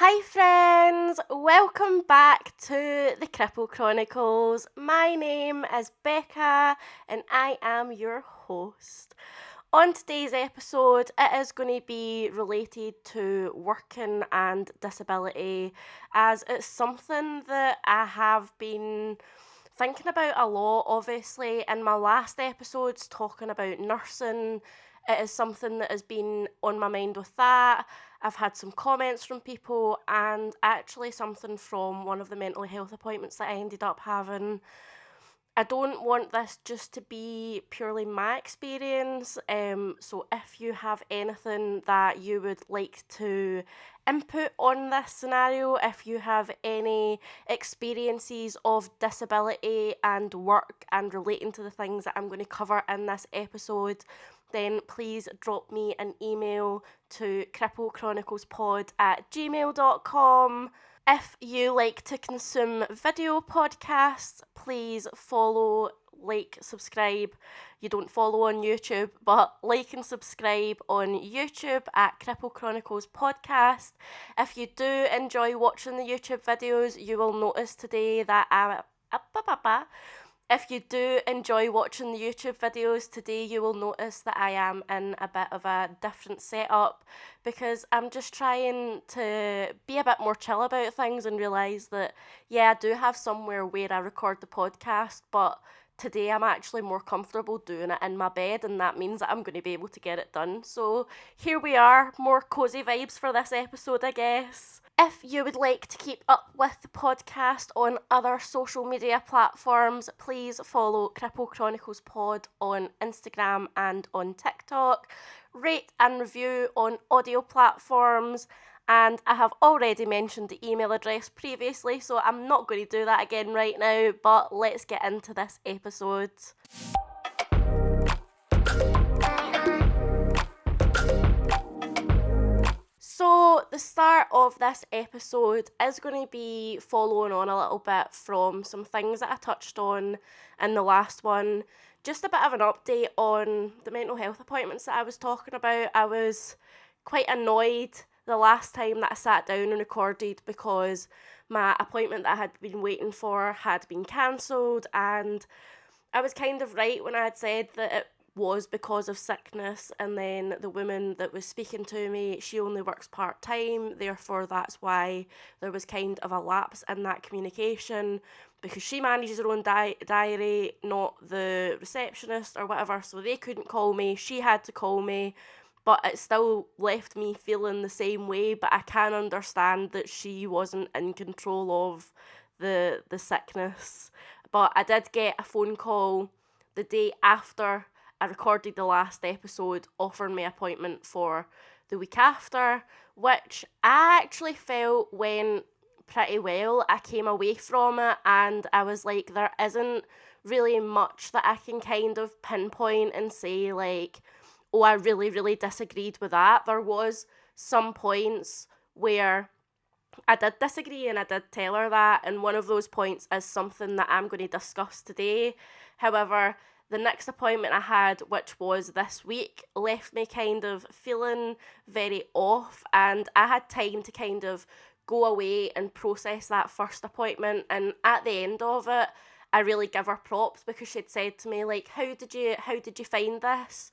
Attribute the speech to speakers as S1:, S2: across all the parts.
S1: Hi friends, welcome back to the Cripple Chronicles. My name is Becca and I am your host. On today's episode, it is going to be related to working and disability, as it's something that I have been thinking about a lot. Obviously, in my last episodes talking about nursing, it is something that has been on my mind with that. I've had some comments from people, and actually something from one of the mental health appointments that I ended up having. I don't want this just to be purely my experience. So if you have anything that you would like to input on this scenario, if you have any experiences of disability and work and relating to the things that I'm going to cover in this episode, then please drop me an email to cripplecchroniclespod@gmail.com. If you like to consume video podcasts, please follow, like, subscribe. You don't follow on YouTube, but like and subscribe on YouTube at Cripple Chronicles Podcast. If you do enjoy watching the YouTube videos, you will notice today that If you do enjoy watching the YouTube videos today, you will notice that I am in a bit of a different setup because I'm just trying to be a bit more chill about things and realise that, yeah, I do have somewhere where I record the podcast, but today I'm actually more comfortable doing it in my bed, and that means that I'm going to be able to get it done. So here we are, more cosy vibes for this episode, I guess. If you would like to keep up with the podcast on other social media platforms, please follow Cripple Chronicles Pod on Instagram and on TikTok. Rate and review on audio platforms. And I have already mentioned the email address previously, so I'm not going to do that again right now, but let's get into this episode. So the start of this episode is going to be following on a little bit from some things that I touched on in the last one. Just a bit of an update on the mental health appointments that I was talking about. I was quite annoyed the last time that I sat down and recorded because my appointment that I had been waiting for had been cancelled, and I was kind of right when I had said that it was because of sickness, and then the woman that was speaking to me, she only works part-time, therefore that's why there was kind of a lapse in that communication, because she manages her own diary, not the receptionist or whatever, so they couldn't call me, she had to call me, but it still left me feeling the same way. But I can understand that she wasn't in control of the sickness. But I did get a phone call the day after I recorded the last episode offering me appointment for the week after, which I actually felt went pretty well. I came away from it and I was like, there isn't really much that I can kind of pinpoint and say like, oh, I really, really disagreed with that. There was some points where I did disagree and I did tell her that, and one of those points is something that I'm going to discuss today. However, the next appointment I had, which was this week, left me kind of feeling very off, and I had time to kind of go away and process that first appointment, and at the end of it, I really give her props because she'd said to me, like, how did you find this?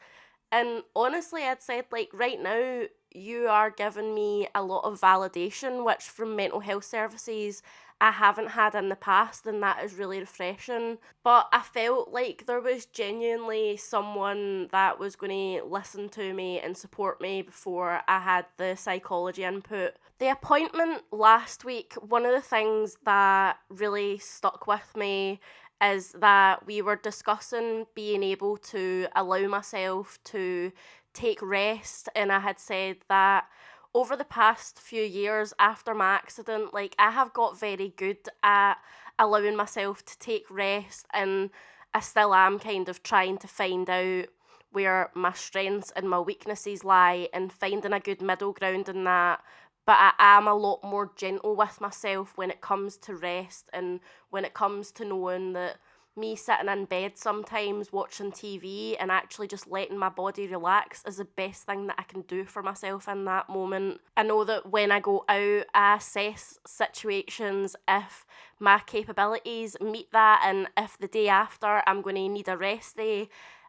S1: And honestly, I'd said, like, right now, you are giving me a lot of validation, which from mental health services I haven't had in the past, and that is really refreshing. But I felt like there was genuinely someone that was going to listen to me and support me before I had the psychology input. The appointment last week, one of the things that really stuck with me is that we were discussing being able to allow myself to take rest, and I had said that over the past few years after my accident, like, I have got very good at allowing myself to take rest, and I still am kind of trying to find out where my strengths and my weaknesses lie and finding a good middle ground in that. But I am a lot more gentle with myself when it comes to rest and when it comes to knowing that me sitting in bed sometimes watching TV and actually just letting my body relax is the best thing that I can do for myself in that moment. I know that when I go out, I assess situations if my capabilities meet that, and if the day after I'm going to need a rest day.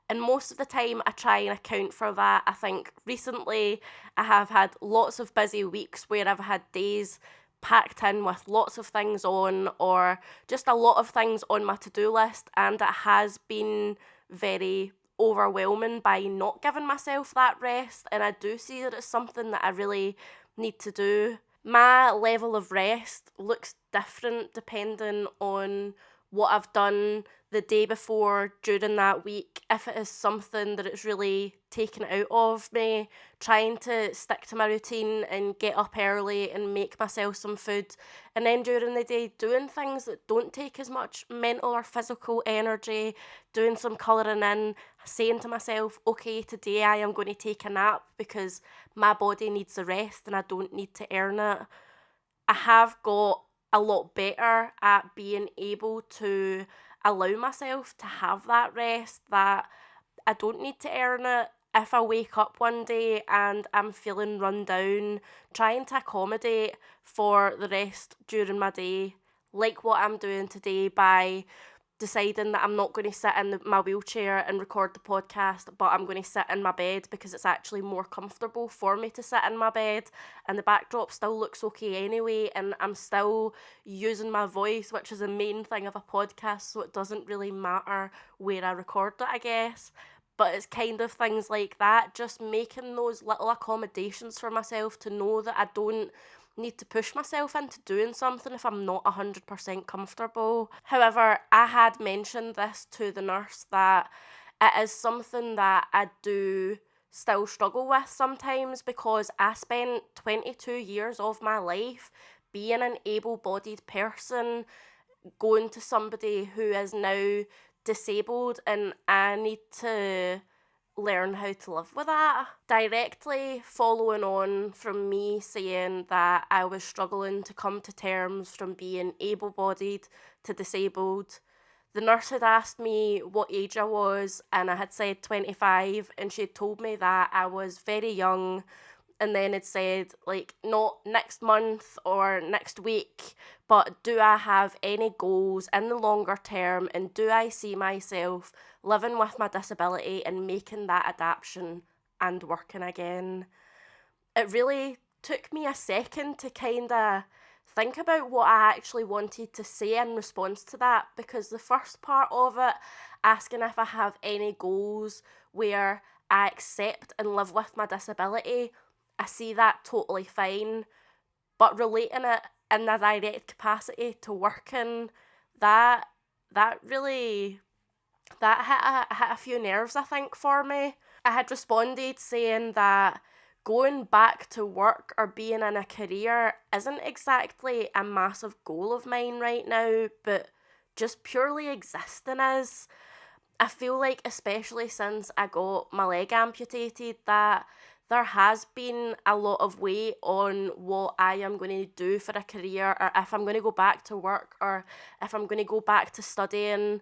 S1: And most of the time I try and account for that. I think recently I have had lots of busy weeks where I've had days packed in with lots of things on, or just a lot of things on my to-do list, and it has been very overwhelming by not giving myself that rest, and I do see that it's something that I really need to do. My level of rest looks different depending on what I've done the day before, during that week. If it is something that it's really taken out of me, trying to stick to my routine and get up early and make myself some food, and then during the day doing things that don't take as much mental or physical energy, doing some colouring in, saying to myself, okay, today I am going to take a nap because my body needs a rest and I don't need to earn it. I have got a lot better at being able to allow myself to have that rest, that I don't need to earn it. If I wake up one day and I'm feeling run down, trying to accommodate for the rest during my day, like what I'm doing today by deciding that I'm not going to sit in my wheelchair and record the podcast, but I'm going to sit in my bed because it's actually more comfortable for me to sit in my bed, and the backdrop still looks okay anyway, and I'm still using my voice, which is the main thing of a podcast, so it doesn't really matter where I record it, I guess. But it's kind of things like that, just making those little accommodations for myself to know that I don't need to push myself into doing something if I'm not 100% comfortable. However, I had mentioned this to the nurse that it is something that I do still struggle with sometimes, because I spent 22 years of my life being an able-bodied person, going to somebody who is now disabled, and I need to learn how to live with that. Directly following on from me saying that I was struggling to come to terms from being able-bodied to disabled, the nurse had asked me what age I was, and I had said 25, and she had told me that I was very young, and then it said, like, not next month or next week, but do I have any goals in the longer term, and do I see myself living with my disability and making that adaptation and working again? It really took me a second to kind of think about what I actually wanted to say in response to that, because the first part of it, asking if I have any goals where I accept and live with my disability, I see that totally fine, but relating it in a direct capacity to working, that really, that hit a few nerves, I think, for me. I had responded saying that going back to work or being in a career isn't exactly a massive goal of mine right now, but just purely existing is. I feel like, especially since I got my leg amputated, that there has been a lot of weight on what I am going to do for a career, or if I'm going to go back to work, or if I'm going to go back to studying.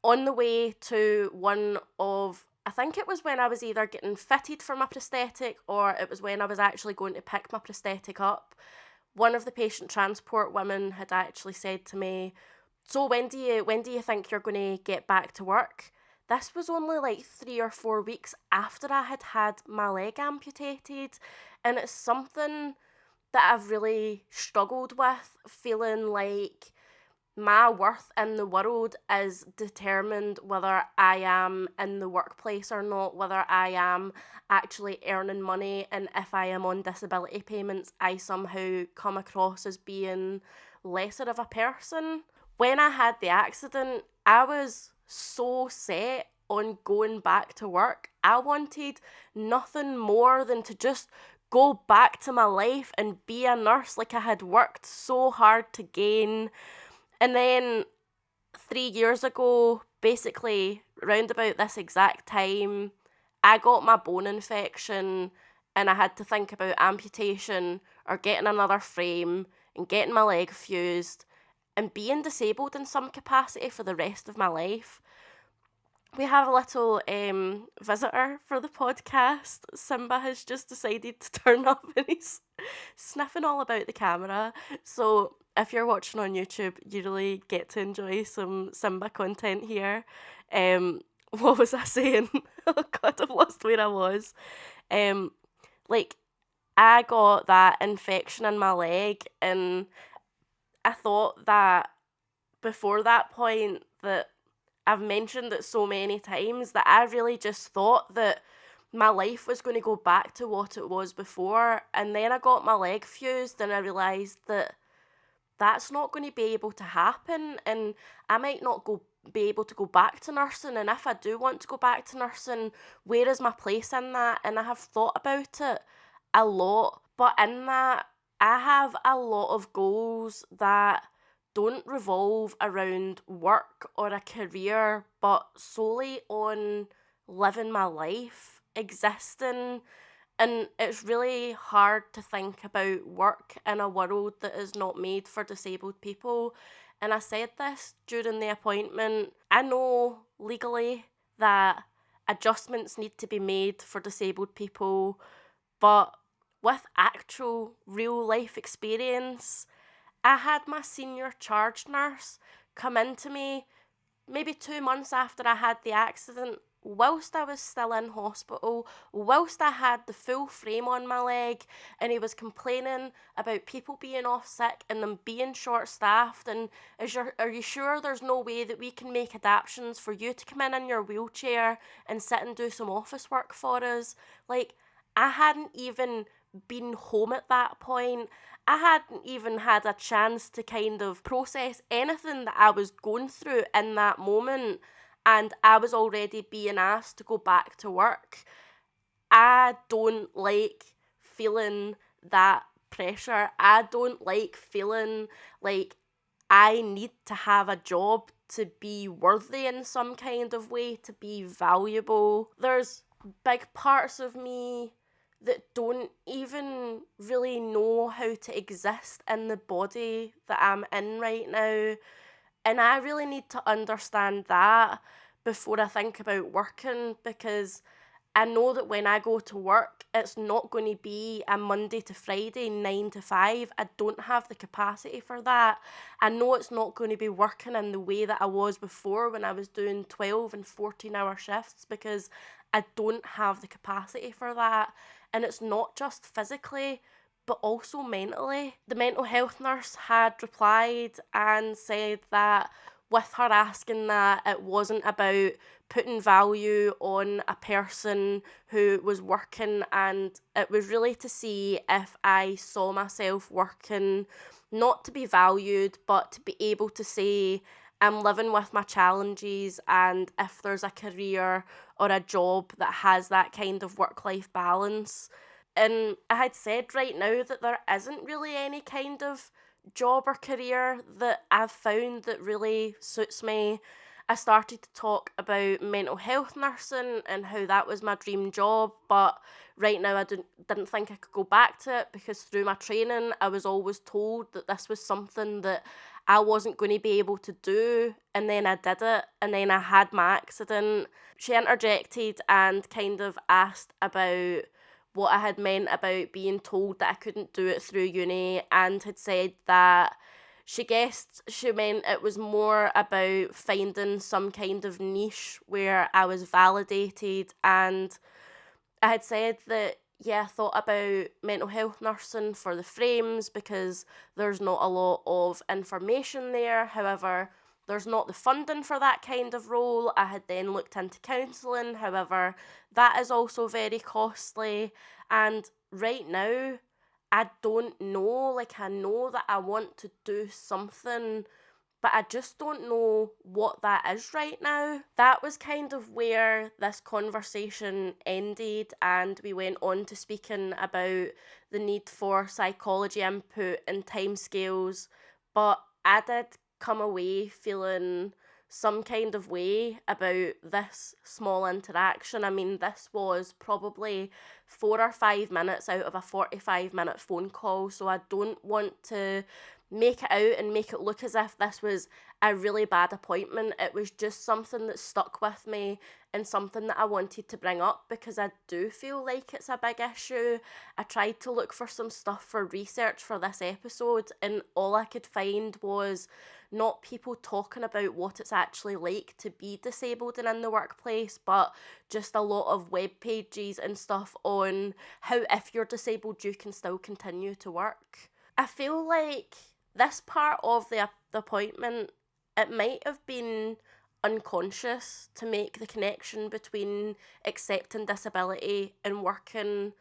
S1: On the way to one of, I think it was when I was either getting fitted for my prosthetic, or it was when I was actually going to pick my prosthetic up, one of the patient transport women had actually said to me, so when do you think you're going to get back to work? This was only like 3 or 4 weeks after I had had my leg amputated, and it's something that I've really struggled with, feeling like my worth in the world is determined whether I am in the workplace or not, whether I am actually earning money, and if I am on disability payments, I somehow come across as being lesser of a person. When I had the accident, I was so set on going back to work. I wanted nothing more than to just go back to my life and be a nurse like I had worked so hard to gain. And then 3 years ago, basically round about this exact time, I got my bone infection and I had to think about amputation or getting another frame and getting my leg fused. and being disabled in some capacity for the rest of my life. We have a little visitor for the podcast. Simba has just decided to turn up and he's sniffing all about the camera. So if you're watching on YouTube, you really get to enjoy some Simba content here. What was I saying? Oh God, I've lost where I was. Like, I got that infection in my leg, and I thought that before that point that I've mentioned it so many times that I really just thought that my life was going to go back to what it was before. And then I got my leg fused and I realised that that's not going to be able to happen. And I might not be able to go back to nursing. And if I do want to go back to nursing, where is my place in that? And I have thought about it a lot. But in that, I have a lot of goals that don't revolve around work or a career, but solely on living my life, existing. And it's really hard to think about work in a world that is not made for disabled people. And I said this during the appointment. I know legally that adjustments need to be made for disabled people, but with actual real life experience, I had my senior charge nurse come into me maybe 2 months after I had the accident, whilst I was still in hospital, whilst I had the full frame on my leg, and he was complaining about people being off sick and them being short-staffed, and are you sure there's no way that we can make adaptations for you to come in your wheelchair and sit and do some office work for us? Like, I hadn't even been home at that point. I hadn't even had a chance to kind of process anything that I was going through in that moment, and I was already being asked to go back to work. I don't like feeling that pressure. I don't like feeling like I need to have a job to be worthy in some kind of way, to be valuable. There's big parts of me that don't even really know how to exist in the body that I'm in right now. And I really need to understand that before I think about working, because I know that when I go to work, it's not going to be a Monday to Friday, 9 to 5. I don't have the capacity for that. I know it's not going to be working in the way that I was before when I was doing 12 and 14-hour shifts, because I don't have the capacity for that. And it's not just physically, but also mentally. The mental health nurse had replied and said that with her asking that, it wasn't about putting value on a person who was working, and it was really to see if I saw myself working not to be valued, but to be able to say I'm living with my challenges, and if there's a career or a job that has that kind of work-life balance. And I had said right now that there isn't really any kind of job or career that I've found that really suits me. I started to talk about mental health nursing and how that was my dream job, but right now I didn't think I could go back to it, because through my training I was always told that this was something that I wasn't going to be able to do, and then I did it, and then I had my accident. She interjected and kind of asked about what I had meant about being told that I couldn't do it through uni, and had said that she guessed she meant it was more about finding some kind of niche where I was validated. And I had said that, yeah, I thought about mental health nursing for the frames because there's not a lot of information there. However, there's not the funding for that kind of role. I had then looked into counselling. However, that is also very costly. And right now, I don't know. Like, I know that I want to do something, but I just don't know what that is right now. That was kind of where this conversation ended, and we went on to speaking about the need for psychology input and timescales. But I did come away feeling some kind of way about this small interaction. I mean, this was probably 4 or 5 minutes out of a 45-minute phone call, so I don't want to make it out and make it look as if this was a really bad appointment. It was just something that stuck with me and something that I wanted to bring up because I do feel like it's a big issue. I tried to look for some stuff for research for this episode, and all I could find was not people talking about what it's actually like to be disabled and in the workplace, but just a lot of web pages and stuff on how if you're disabled you can still continue to work. I feel like this part of the appointment, it might have been unconscious to make the connection between accepting disability and working,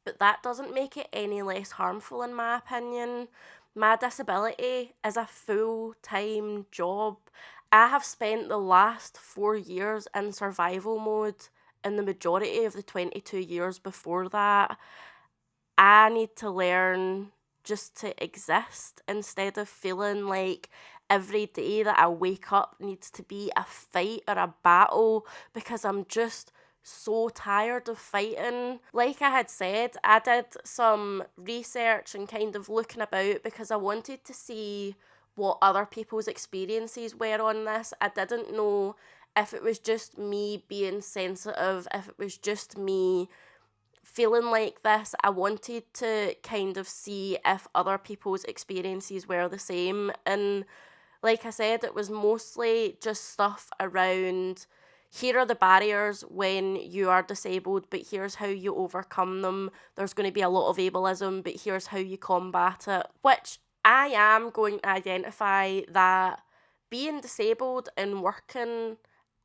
S1: but that doesn't make it any less harmful in my opinion. My disability is a full-time job. I have spent the last 4 years in survival mode, and the majority of the 22 years before that, I need to learn just to exist instead of feeling like every day that I wake up needs to be a fight or a battle because I'm just so tired of fighting. Like I had said, I did some research and kind of looking about because I wanted to see what other people's experiences were on this. I didn't know if it was just me being sensitive, if it was just me feeling like this. I wanted to kind of see if other people's experiences were the same. And like I said, it was mostly just stuff around here are the barriers when you are disabled, but here's how you overcome them. There's going to be a lot of ableism, but here's how you combat it. Which I am going to identify that being disabled and working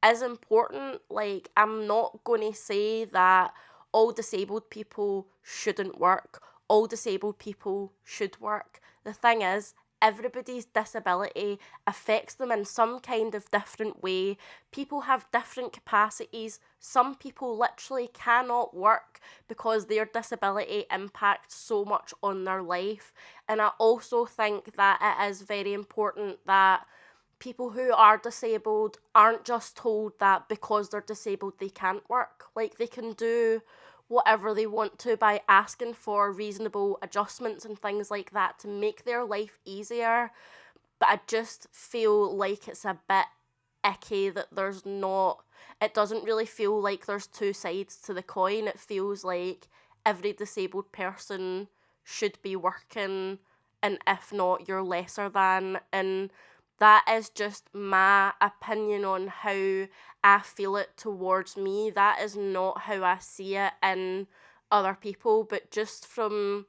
S1: is important. Like, I'm not going to say that all disabled people shouldn't work. All disabled people should work. The thing is, everybody's disability affects them in some kind of different way. People have different capacities. Some people literally cannot work because their disability impacts so much on their life. And I also think that it is very important that people who are disabled aren't just told that because they're disabled they can't work. Like, they can do whatever they want to by asking for reasonable adjustments and things like that to make their life easier. But I just feel like it's a bit icky that there's not, it doesn't really feel like there's two sides to the coin. It feels like every disabled person should be working, and if not, you're lesser than. And that is just my opinion on how I feel it towards me. That is not how I see it in other people, but just from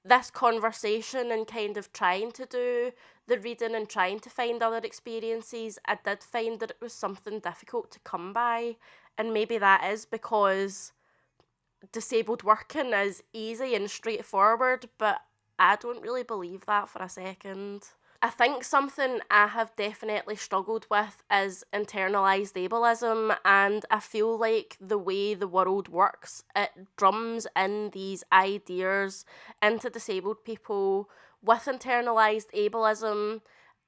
S1: this conversation and kind of trying to do the reading and trying to find other experiences, I did find that it was something difficult to come by. And maybe that is because disabled working is easy and straightforward, but I don't really believe that for a second. I think something I have definitely struggled with is internalised ableism, and I feel like the way the world works, it drums in these ideas into disabled people. With internalised ableism,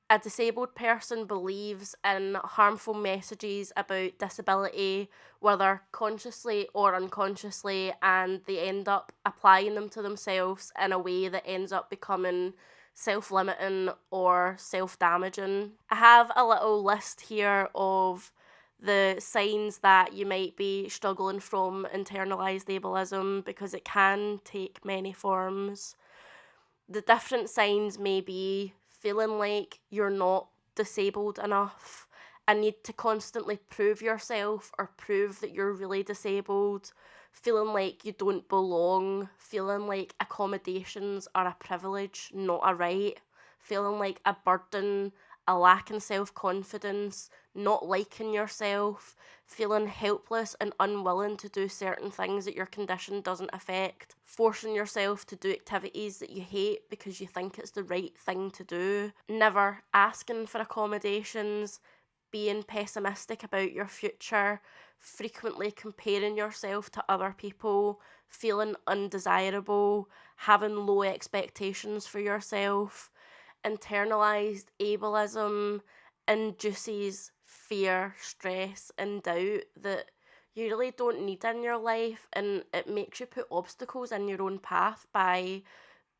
S1: a disabled person believes in harmful messages about disability, whether consciously or unconsciously, and they end up applying them to themselves in a way that ends up becoming self-limiting or self-damaging. I have a little list here of the signs that you might be struggling from internalised ableism because it can take many forms. The different signs may be feeling like you're not disabled enough, a need to constantly prove yourself or prove that you're really disabled, feeling like you don't belong, feeling like accommodations are a privilege, not a right, feeling like a burden, a lack in self-confidence, not liking yourself, feeling helpless and unwilling to do certain things that your condition doesn't affect, forcing yourself to do activities that you hate because you think it's the right thing to do, never asking for accommodations, being pessimistic about your future, frequently comparing yourself to other people, feeling undesirable, having low expectations for yourself. Internalised ableism induces fear, stress, and doubt that you really don't need in your life, and it makes you put obstacles in your own path by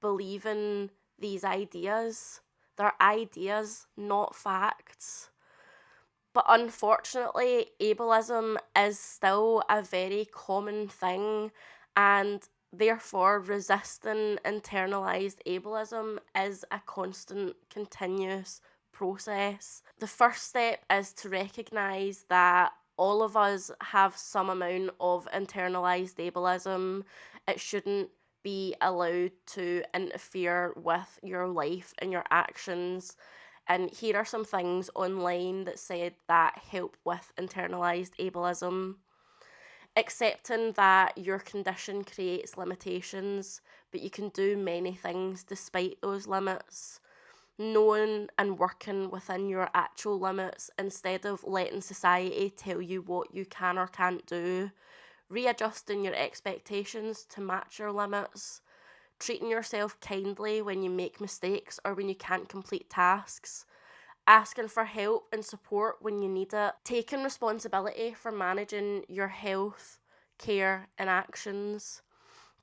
S1: believing these ideas. They're ideas, not facts. But unfortunately, ableism is still a very common thing, and therefore resisting internalized ableism is a constant, continuous process. The first step is to recognise that all of us have some amount of internalized ableism. It shouldn't be allowed to interfere with your life and your actions. And here are some things online that said that help with internalized ableism. Accepting that your condition creates limitations, but you can do many things despite those limits. Knowing and working within your actual limits instead of letting society tell you what you can or can't do. Readjusting your expectations to match your limits. Treating yourself kindly when you make mistakes or when you can't complete tasks. Asking for help and support when you need it. Taking responsibility for managing your health, care, and actions.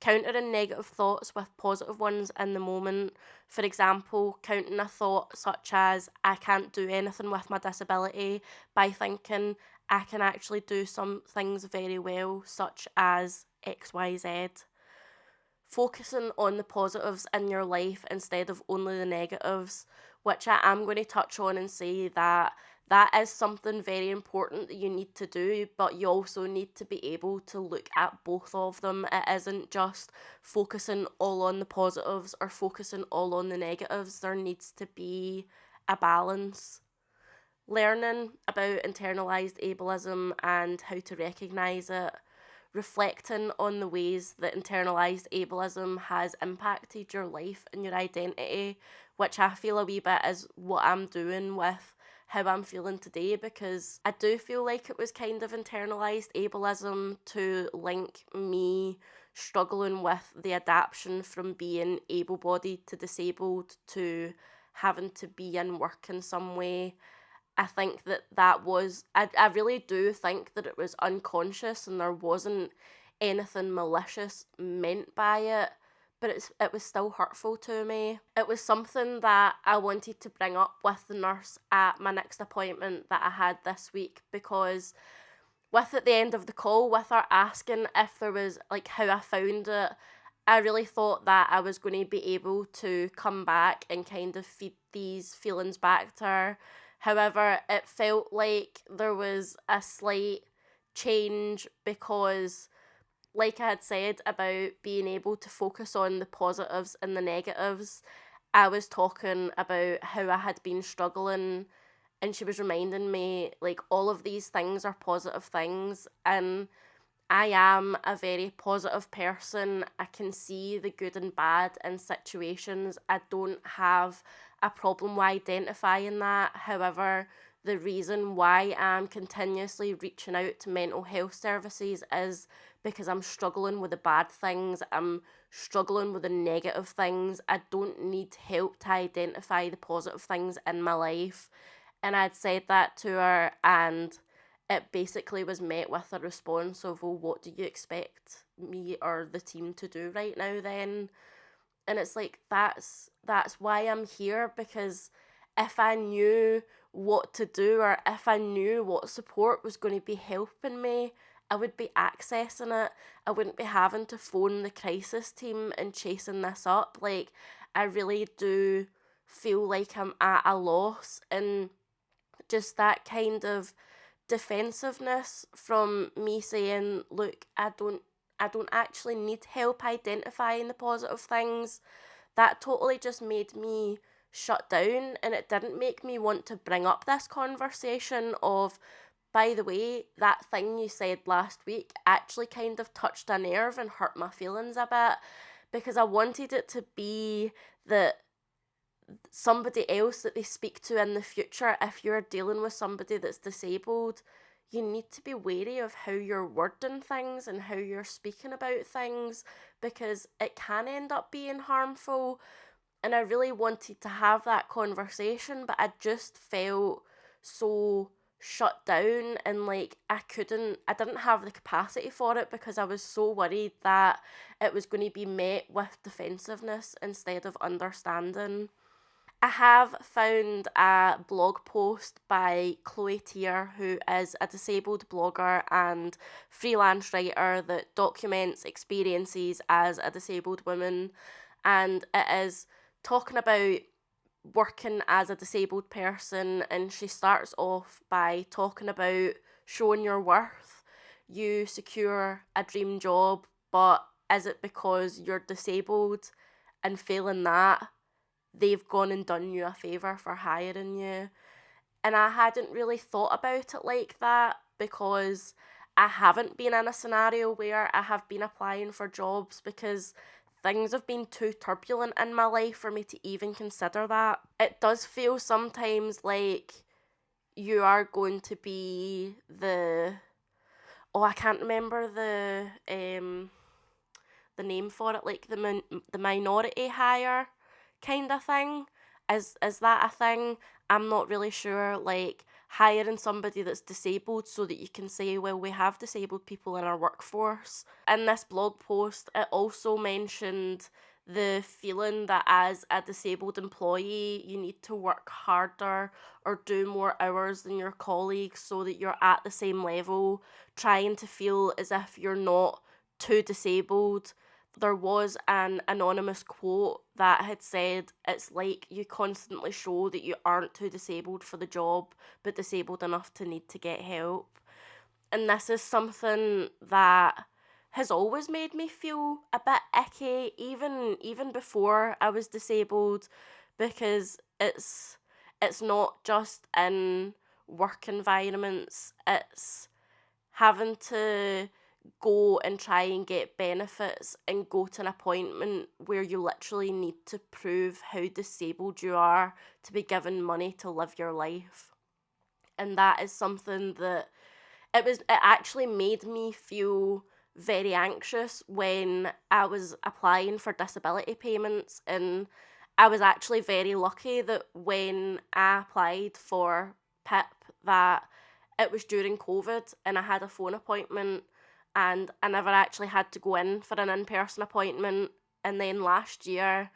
S1: Countering negative thoughts with positive ones in the moment. For example, counting a thought such as, I can't do anything with my disability, by thinking, I can actually do some things very well, such as XYZ. Focusing on the positives in your life instead of only the negatives, which I am going to touch on and say that that is something very important that you need to do, but you also need to be able to look at both of them. It isn't just focusing all on the positives or focusing all on the negatives. There needs to be a balance. Learning about internalized ableism and how to recognise it. Reflecting on the ways that internalized ableism has impacted your life and your identity, which I feel a wee bit is what I'm doing with how I'm feeling today, because I do feel like it was kind of internalized ableism to link me struggling with the adaptation from being able-bodied to disabled to having to be in work in some way. I think that was, I really do think that it was unconscious and there wasn't anything malicious meant by it, but it was still hurtful to me. It was something that I wanted to bring up with the nurse at my next appointment that I had this week, because with at the end of the call, with her asking if there was, like, how I found it, I really thought that I was going to be able to come back and kind of feed these feelings back to her. However, it felt like there was a slight change because, like I had said about being able to focus on the positives and the negatives, I was talking about how I had been struggling, and she was reminding me, like, all of these things are positive things, and I am a very positive person. I can see the good and bad in situations. I don't have a problem with identifying that. However, the reason why I'm continuously reaching out to mental health services is because I'm struggling with the bad things. I'm struggling with the negative things. I don't need help to identify the positive things in my life. And I'd said that to her, and it basically was met with a response of, well, what do you expect me or the team to do right now then? And it's like, that's why I'm here, because if I knew what to do or if I knew what support was going to be helping me, I would be accessing it. I wouldn't be having to phone the crisis team and chasing this up. Like, I really do feel like I'm at a loss, and just that kind of defensiveness from me saying, look, I don't actually need help identifying the positive things, that totally just made me shut down, and it didn't make me want to bring up this conversation of, by the way, that thing you said last week actually kind of touched a nerve and hurt my feelings a bit, because I wanted it to be that somebody else that they speak to in the future, if you're dealing with somebody that's disabled, you need to be wary of how you're wording things and how you're speaking about things, because it can end up being harmful. And I really wanted to have that conversation, but I just felt so shut down, and like I didn't have the capacity for it because I was so worried that it was going to be met with defensiveness instead of understanding. I have found a blog post by Chloe Tier, who is a disabled blogger and freelance writer that documents experiences as a disabled woman, and it is talking about working as a disabled person, and she starts off by talking about showing your worth. You secure a dream job, but is it because you're disabled, and failing that, they've gone and done you a favour for hiring you? And I hadn't really thought about it like that because I haven't been in a scenario where I have been applying for jobs because things have been too turbulent in my life for me to even consider that. It does feel sometimes like you are going to be I can't remember the name for it, like the minority hire kind of thing. Is that a thing? I'm not really sure. Like hiring somebody that's disabled so that you can say, well, we have disabled people in our workforce. In this blog post, it also mentioned the feeling that as a disabled employee, you need to work harder or do more hours than your colleagues so that you're at the same level, trying to feel as if you're not too disabled. There was an anonymous quote that had said, it's like you constantly show that you aren't too disabled for the job, but disabled enough to need to get help. And this is something that has always made me feel a bit icky, even before I was disabled, because it's not just in work environments, it's having to go and try and get benefits and go to an appointment where you literally need to prove how disabled you are to be given money to live your life. And that is something that it actually made me feel very anxious when I was applying for disability payments. And I was actually very lucky that when I applied for PIP, that it was during COVID and I had a phone appointment, and I never actually had to go in for an in-person appointment. And then last year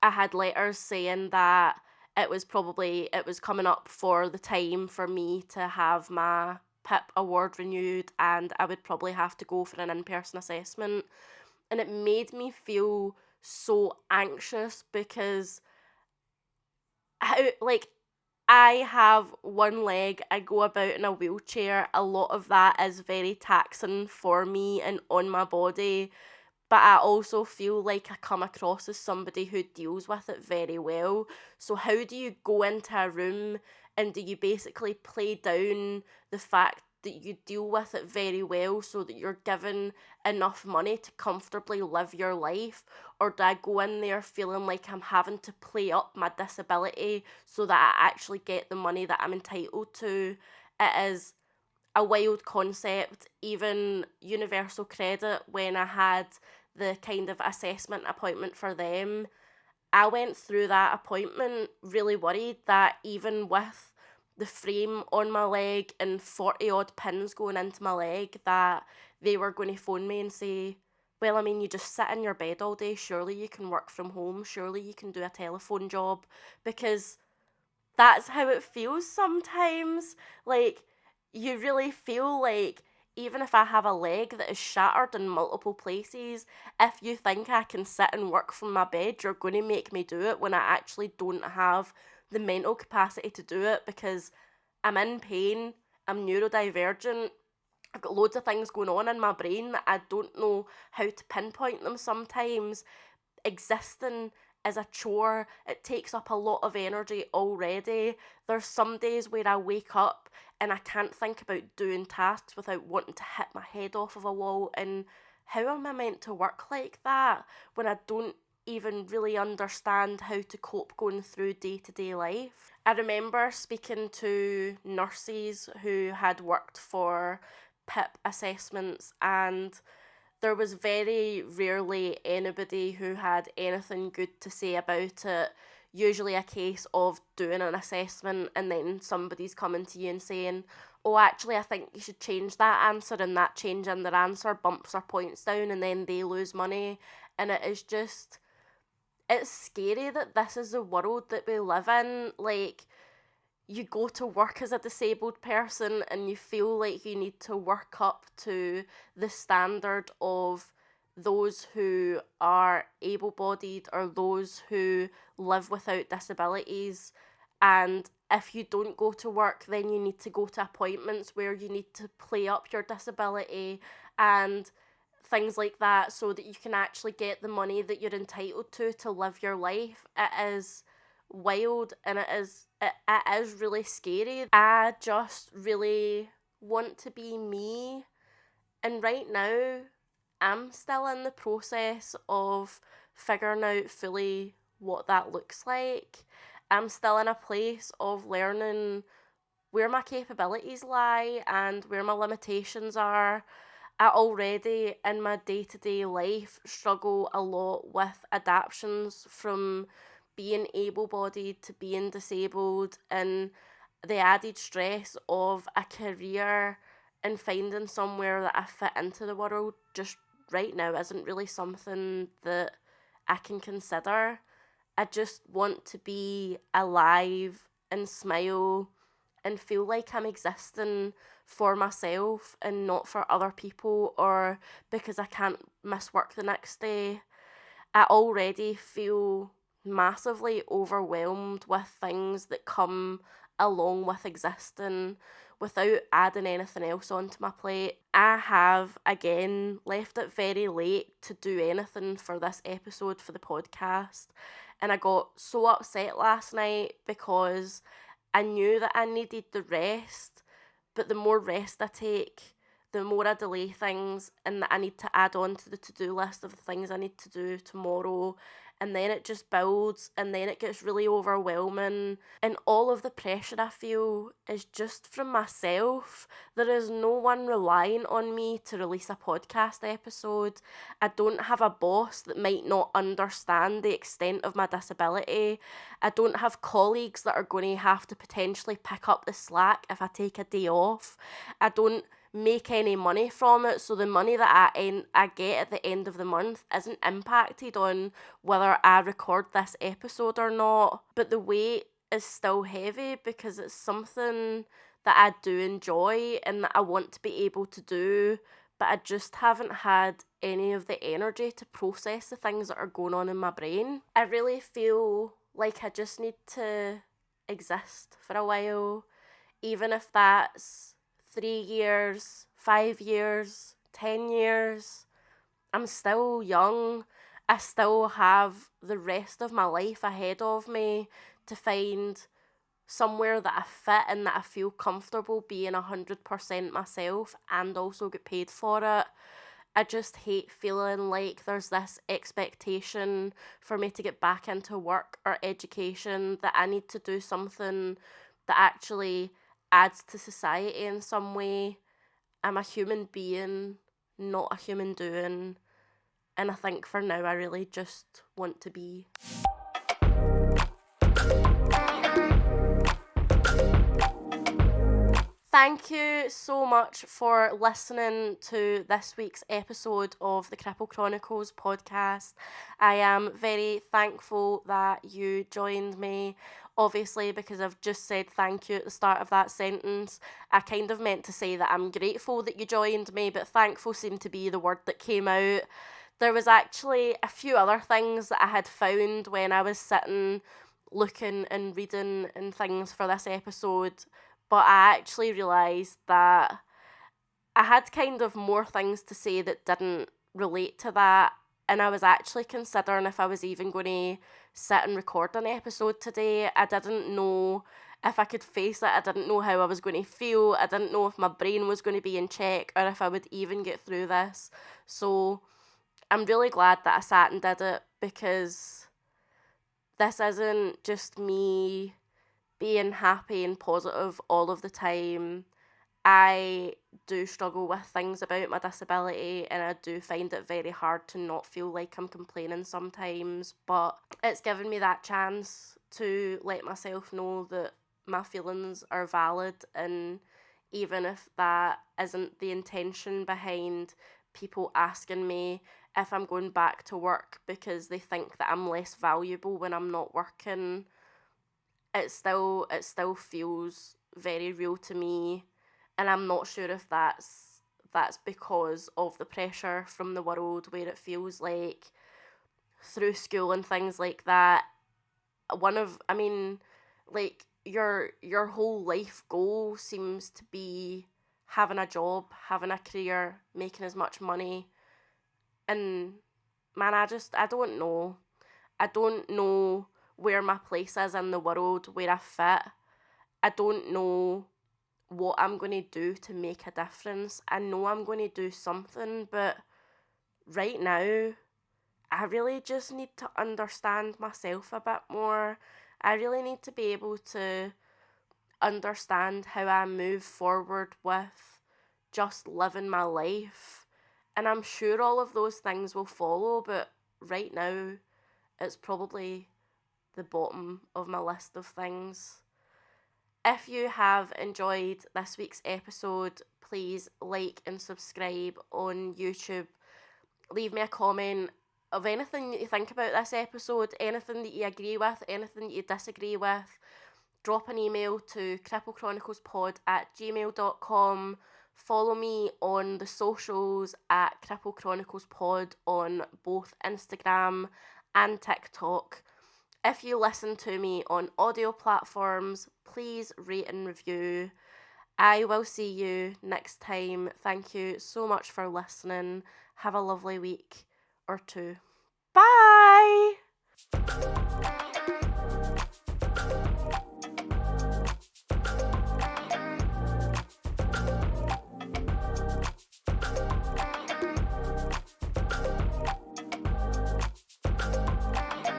S1: I had letters saying that it was coming up for the time for me to have my PIP award renewed, and I would probably have to go for an in-person assessment. And it made me feel so anxious because I have one leg, I go about in a wheelchair. A lot of that is very taxing for me and on my body, but I also feel like I come across as somebody who deals with it very well. So how do you go into a room and do you basically play down the fact that you deal with it very well so that you're given enough money to comfortably live your life? Or do I go in there feeling like I'm having to play up my disability so that I actually get the money that I'm entitled to? It is a wild concept. Even Universal Credit, when I had the kind of assessment appointment for them, I went through that appointment really worried that even with the frame on my leg and 40 odd pins going into my leg, that they were going to phone me and say, well, I mean, you just sit in your bed all day, surely you can work from home, surely you can do a telephone job, because that's how it feels sometimes. Like, you really feel like even if I have a leg that is shattered in multiple places, if you think I can sit and work from my bed, you're going to make me do it when I actually don't have the mental capacity to do it because I'm in pain, I'm neurodivergent, I've got loads of things going on in my brain that I don't know how to pinpoint them sometimes. Existing is a chore. It takes up a lot of energy already. There's some days where I wake up and I can't think about doing tasks without wanting to hit my head off of a wall. And how am I meant to work like that when I don't even really understand how to cope going through day-to-day life? I remember speaking to nurses who had worked for PIP assessments, and there was very rarely anybody who had anything good to say about it. usually a case of doing an assessment and then somebody's coming to you and saying, oh, actually, I think you should change that answer, and that change in their answer bumps their points down, and then they lose money. And it is just, it's scary that this is the world that we live in. Like, you go to work as a disabled person and you feel like you need to work up to the standard of those who are able-bodied or those who live without disabilities. And if you don't go to work, then you need to go to appointments where you need to play up your disability and things like that so that you can actually get the money that you're entitled to live your life. It is wild, and it is really scary. I just really want to be me, and right now I'm still in the process of figuring out fully what that looks like. I'm still in a place of learning where my capabilities lie and where my limitations are. I already, in my day-to-day life, struggle a lot with adaptations from being able-bodied to being disabled, and the added stress of a career and finding somewhere that I fit into the world just right now isn't really something that I can consider. I just want to be alive and smile and feel like I'm existing for myself and not for other people, or because I can't miss work the next day. I already feel massively overwhelmed with things that come along with existing without adding anything else onto my plate. I have, again, left it very late to do anything for this episode for the podcast, and I got so upset last night because I knew that I needed the rest, but the more rest I take, the more I delay things, and that I need to add on to the to-do list of the things I need to do tomorrow, and then it just builds, and then it gets really overwhelming, and all of the pressure I feel is just from myself. There is no one relying on me to release a podcast episode. I don't have a boss that might not understand the extent of my disability. I don't have colleagues that are going to have to potentially pick up the slack if I take a day off. I don't make any money from it, so the money that I get at the end of the month isn't impacted on whether I record this episode or not. But the weight is still heavy because it's something that I do enjoy and that I want to be able to do, but I just haven't had any of the energy to process the things that are going on in my brain. I really feel like I just need to exist for a while, even if that's 3 years, 5 years, 10 years. I'm still young. I still have the rest of my life ahead of me to find somewhere that I fit and that I feel comfortable being 100% myself and also get paid for it. I just hate feeling like there's this expectation for me to get back into work or education, that I need to do something that actually adds to society in some way. I'm a human being, not a human doing. And I think for now I really just want to be. Thank you so much for listening to this week's episode of the Cripple Chronicles podcast. I am very thankful that you joined me. Obviously, because I've just said thank you at the start of that sentence, I kind of meant to say that I'm grateful that you joined me, but thankful seemed to be the word that came out. There was actually a few other things that I had found when I was sitting, looking and reading and things for this episode, but I actually realised that I had kind of more things to say that didn't relate to that, and I was actually considering if I was even going to sit and record an episode today. I didn't know if I could face it. I didn't know how I was going to feel. I didn't know if my brain was going to be in check or if I would even get through this. So I'm really glad that I sat and did it, because this isn't just me being happy and positive all of the time. I do struggle with things about my disability, and I do find it very hard to not feel like I'm complaining sometimes, but it's given me that chance to let myself know that my feelings are valid, and even if that isn't the intention behind people asking me if I'm going back to work because they think that I'm less valuable when I'm not working, it still feels very real to me, and I'm not sure if that's because of the pressure from the world, where it feels like through school and things like that, like your whole life goal seems to be having a job, having a career, making as much money. And man, I don't know. I don't know where my place is in the world, where I fit. I don't know what I'm going to do to make a difference. I know I'm going to do something, but right now, I really just need to understand myself a bit more. I really need to be able to understand how I move forward with just living my life. And I'm sure all of those things will follow, but right now, it's probably the bottom of my list of things. If you have enjoyed this week's episode, please like and subscribe on YouTube. Leave me a comment of anything that you think about this episode, anything that you agree with, anything that you disagree with. Drop an email to cripplecchroniclespod@gmail.com. Follow me on the socials at Cripple Chronicles Pod on both Instagram and TikTok. If you listen to me on audio platforms, please rate and review. I will see you next time. Thank you so much for listening. Have a lovely week or two. Bye!